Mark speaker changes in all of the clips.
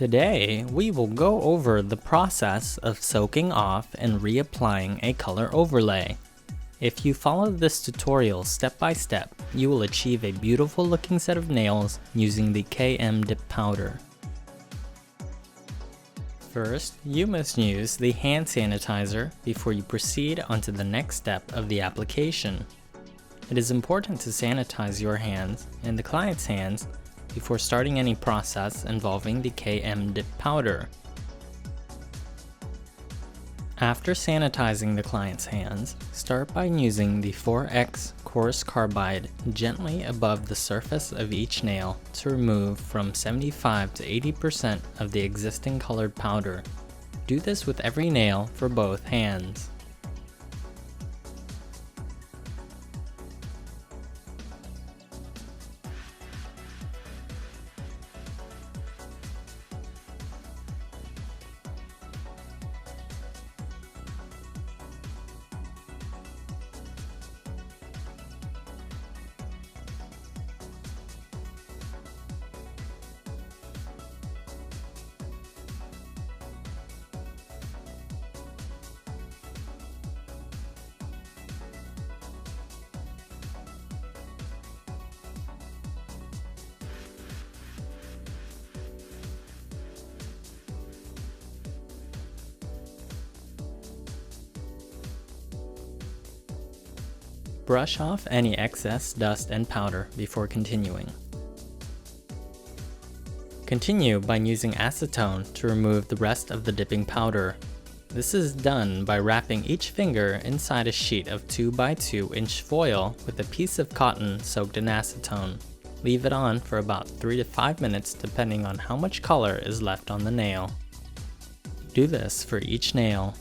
Speaker 1: Today, we will go over the process of soaking off and reapplying a color overlay. If you follow this tutorial step by step, you will achieve a beautiful looking set of nails using the KM Dip Powder. First, you must use the hand sanitizer before you proceed onto the next step of the application. It is important to sanitize your hands and the client's hands before starting any process involving the KM Dip Powder. After sanitizing the client's hands, start by using the 4X coarse carbide gently above the surface of each nail to remove from 75 to 80% of the existing colored powder. Do this with every nail for both hands. Brush off any excess dust and powder before continuing. Continue by using acetone to remove the rest of the dipping powder. This is done by wrapping each finger inside a sheet of 2x2 inch foil with a piece of cotton soaked in acetone. Leave it on for about 3 to 5 minutes depending on how much color is left on the nail. Do this for each nail.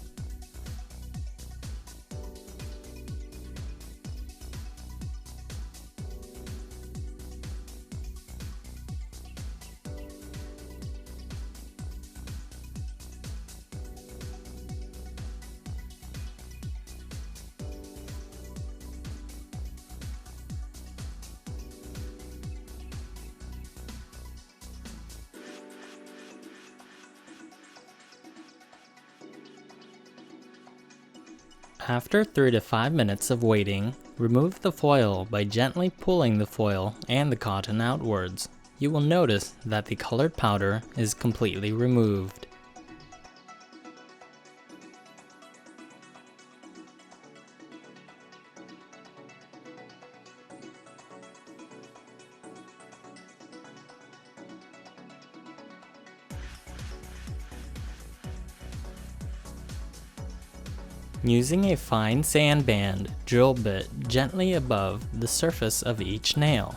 Speaker 1: After 3 to 5 minutes of waiting, remove the foil by gently pulling the foil and the cotton outwards. You will notice that the colored powder is completely removed. Using a fine sand band drill bit gently above the surface of each nail.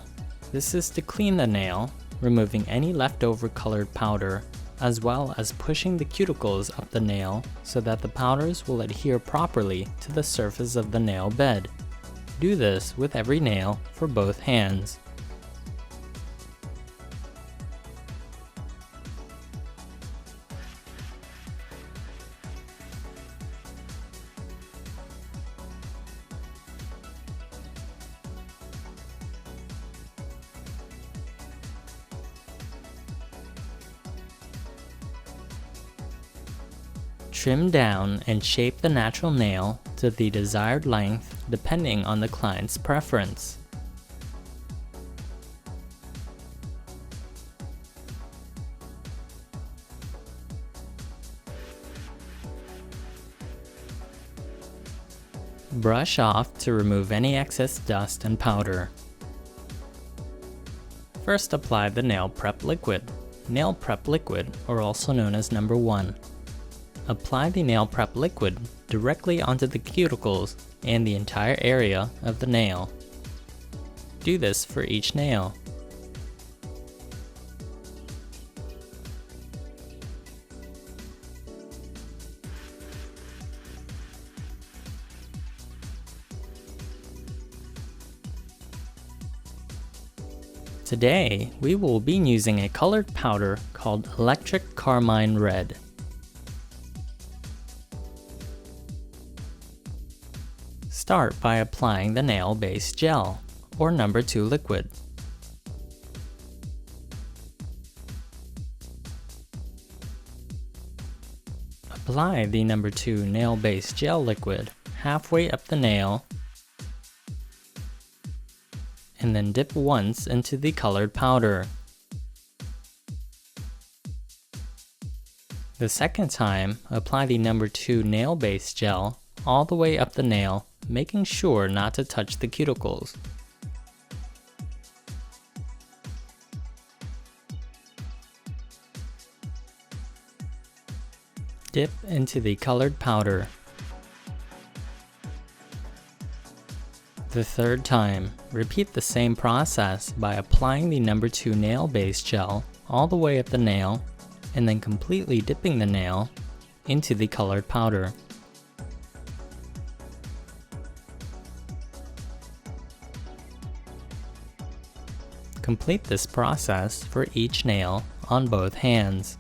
Speaker 1: This is to clean the nail, removing any leftover colored powder, as well as pushing the cuticles up the nail so that the powders will adhere properly to the surface of the nail bed. Do this with every nail for both hands. Trim down and shape the natural nail to the desired length depending on the client's preference. Brush off to remove any excess dust and powder. First, apply the nail prep liquid. Nail prep liquid, or also known as number 1. Apply the nail prep liquid directly onto the cuticles and the entire area of the nail. Do this for each nail. Today, we will be using a colored powder called Electric Carmine Red. Start by applying the nail base gel, or number 2 liquid. Apply the number 2 nail base gel liquid halfway up the nail and then dip once into the colored powder. The second time, apply the number 2 nail base gel all the way up the nail, making sure not to touch the cuticles. Dip into the colored powder. The third time, repeat the same process by applying the number 2 nail base gel all the way up the nail and then completely dipping the nail into the colored powder. Complete this process for each nail on both hands.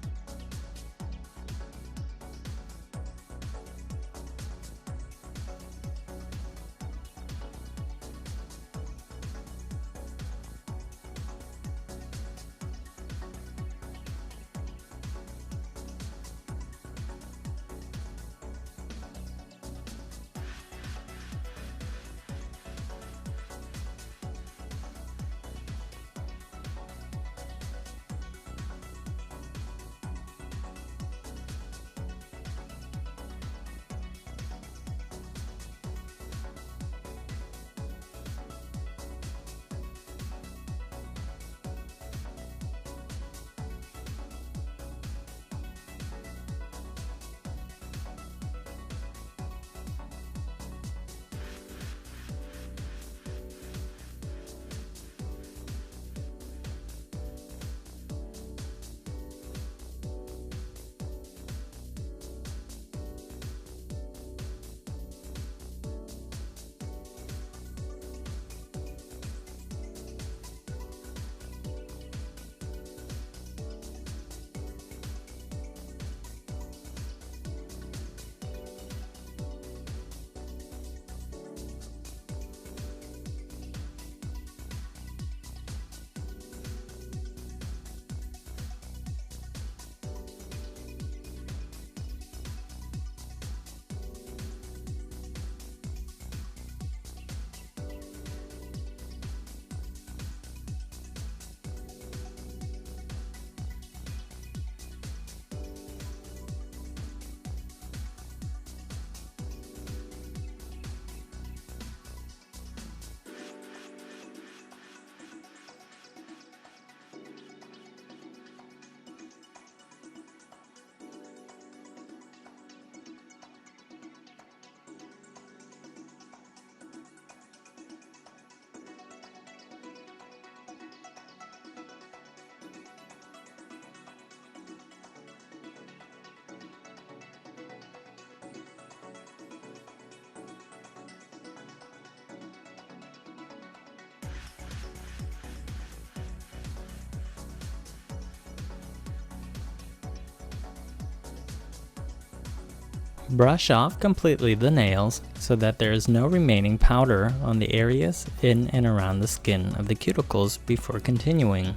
Speaker 1: Brush off completely the nails so that there is no remaining powder on the areas in and around the skin of the cuticles before continuing.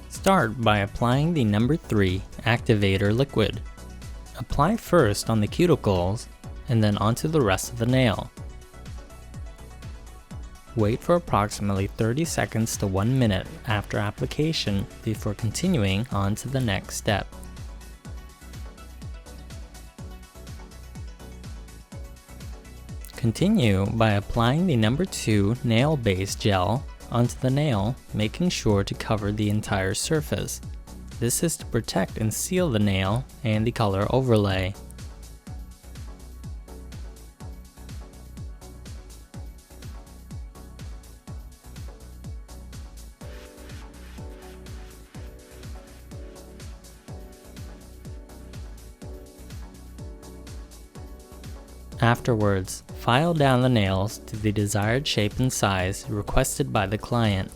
Speaker 1: Start by applying the number 3 Activator liquid. Apply first on the cuticles and then onto the rest of the nail. Wait for approximately 30 seconds to 1 minute after application before continuing on to the next step. Continue by applying the number 2 nail base gel onto the nail, making sure to cover the entire surface. This is to protect and seal the nail and the color overlay. Afterwards, file down the nails to the desired shape and size requested by the client.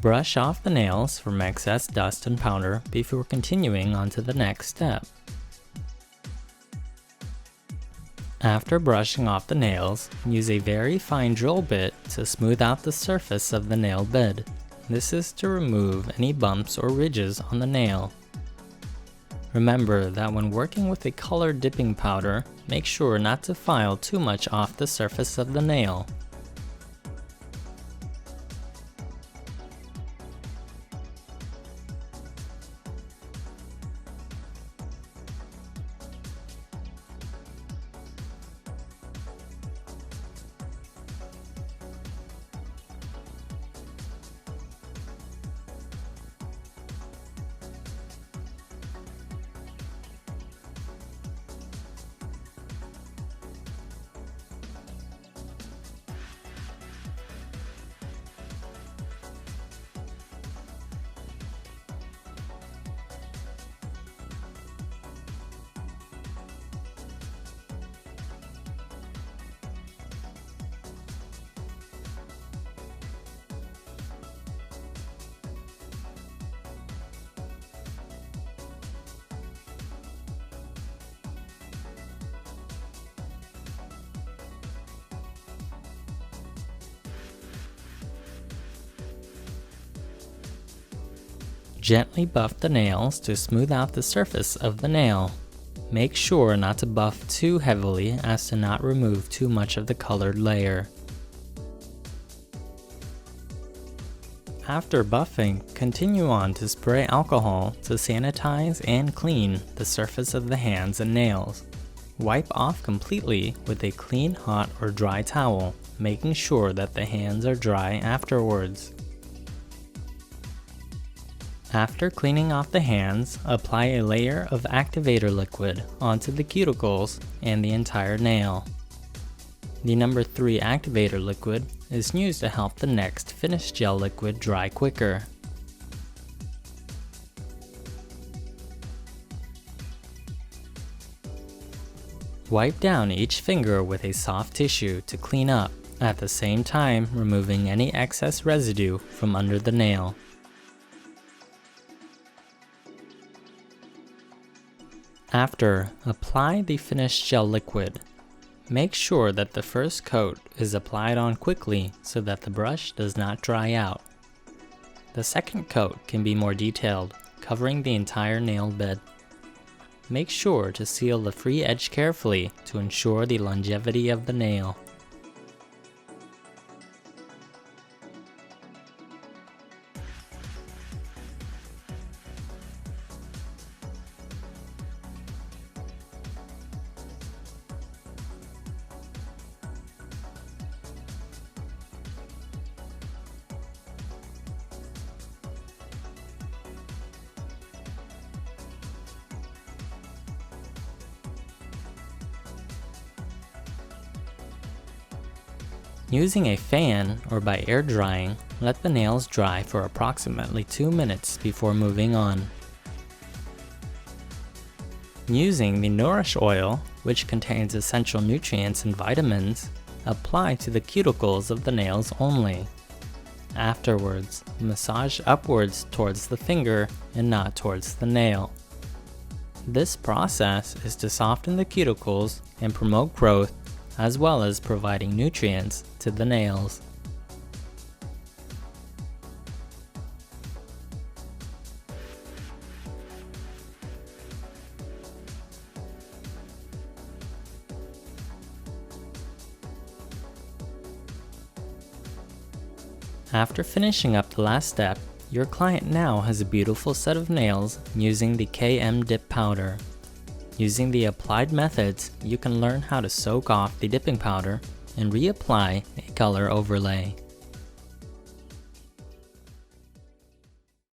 Speaker 1: Brush off the nails from excess dust and powder before continuing on to the next step. After brushing off the nails, use a very fine drill bit to smooth out the surface of the nail bed. This is to remove any bumps or ridges on the nail. Remember that when working with a colored dipping powder, make sure not to file too much off the surface of the nail. Gently buff the nails to smooth out the surface of the nail. Make sure not to buff too heavily as to not remove too much of the colored layer. After buffing, continue on to spray alcohol to sanitize and clean the surface of the hands and nails. Wipe off completely with a clean, hot, or dry towel, making sure that the hands are dry afterwards. After cleaning off the hands, apply a layer of Activator liquid onto the cuticles and the entire nail. The number 3 Activator liquid is used to help the next finish gel liquid dry quicker. Wipe down each finger with a soft tissue to clean up, at the same time removing any excess residue from under the nail. After, apply the finished gel liquid. Make sure that the first coat is applied on quickly so that the brush does not dry out. The second coat can be more detailed, covering the entire nail bed. Make sure to seal the free edge carefully to ensure the longevity of the nail. Using a fan or by air drying, let the nails dry for approximately 2 minutes before moving on. Using the Nourish Oil, which contains essential nutrients and vitamins, apply to the cuticles of the nails only. Afterwards, massage upwards towards the finger and not towards the nail. This process is to soften the cuticles and promote growth, as well as providing nutrients to the nails. After finishing up the last step, your client now has a beautiful set of nails using the KM dip powder. Using the applied methods, you can learn how to soak off the dipping powder and reapply a color overlay.